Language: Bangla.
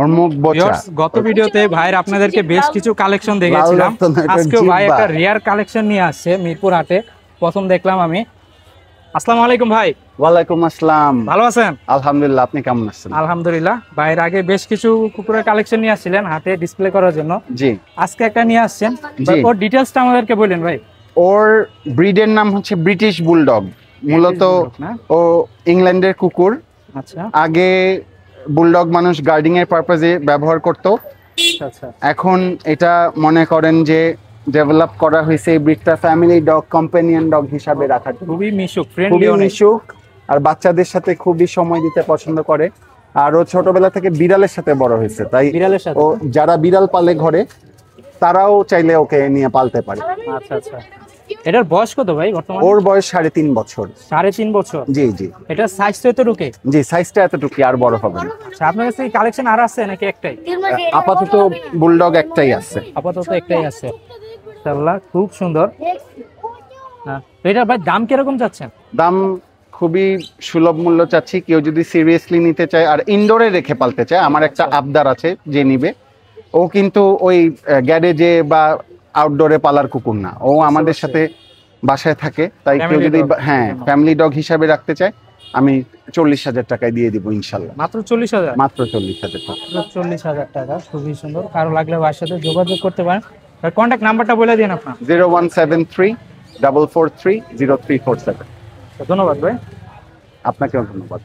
ওর মুখ বোচা। গত ভিডিওতে ভাইয়ের আপনাদেরকে বেশ কিছু কালেকশন দেখিয়েছিলাম, আজকে ভাই একটা রিয়ার কালেকশন নিয়ে আসছে মিরপুর হাটে, প্রথম দেখলাম আমি। আসসালামু আলাইকুম ভাই। ওয়ালাইকুম আসসালাম। ভালো আছেন? আলহামদুলিল্লাহ, আপনি কেমন আছেন? আলহামদুলিল্লাহ। ভাইয়ের আগে বেশ কিছু কুকুরের কালেকশন নিয়ে আসছিলেন হাটে ডিসপ্লে করার জন্য, জি আজকে একটা নিয়ে আসছেন। জি। ওর ডিটেইলসটা আমাদেরকে বলেন ভাই। ওর ব্রিডের নাম হচ্ছে ব্রিটিশ বুলডগ। মূলত ও ইংল্যান্ডের কুকুর। আচ্ছা আগে বুলডগ মানুষ গার্ডিং এর পারপাজে ব্যবহার করত, আচ্ছা। এখন এটা মনে করেন যে ডেভেলপ করা হয়েছে এই ব্রিডটা ফ্যামিলি ডগ, কম্পানিয়ন ডগ হিসাবে রাখার জন্য। খুবই মিশুক, ফ্রেন্ডলি খুবই অনেক। মিশুক আর বাচ্চাদের সাথে খুবই সময় দিতে পছন্দ করে। আর ও ছোটবেলা থেকে বিড়ালের সাথে বড় হয়েছে, তাই বিড়ালের সাথে ও যারা বিড়াল পালে ঘরে তারাও চাইলে ওকে নিয়ে পালতে পারে। আচ্ছা আচ্ছা। এটার বয়স কত ভাই বর্তমানে? ওর বয়স 3.5 বছর। 3.5 বছর? জি জি এটা সাইজ তো এতটুকু? জি, সাইজটা এতটুকু, আর বড় হবে না। আচ্ছা, আপনার কাছে কি কালেকশন আর আছে নাকি একটাই? আপাতত বুলডগ একটাই আছে। আপাতত একটাই আছে। মাশাআল্লাহ, খুব সুন্দর। হ্যাঁ, তো এটার ভাই দাম কিরকম যাচ্ছেন? দাম খুবই সুলভ মূল্য চাচ্ছি। কেউ যদি সিরিয়াসলি নিতে চায় আর ইনডোরে রেখে পালতে চায়, আমার একটা আবদার আছে যে নিবে। ও কিন্তু ওই গ্যারেজে বা আউটডোরে পালার কুকুর না, ও আমাদের সাথে বাসায় থাকে। তাই কেউ Family যদি dog। হ্যাঁ ফ্যামিলি ডগ হিসাবে রাখতে চায়, আমি 40,000 টাকায় দিয়ে দিব ইনশাল্লাহ। মাত্র 40,000? মাত্র 40,000 টাকা। 40,000 টাকা, খুবই সুন্দর। কারো লাগলে ভাইয়ের সাথে যোগাযোগ করতে পারেন। কন্ট্যাক্ট নাম্বারটা বলে দিন আপনার। 0173 443 0347। ধন্যবাদ ভাই। আপনাকেও ধন্যবাদ।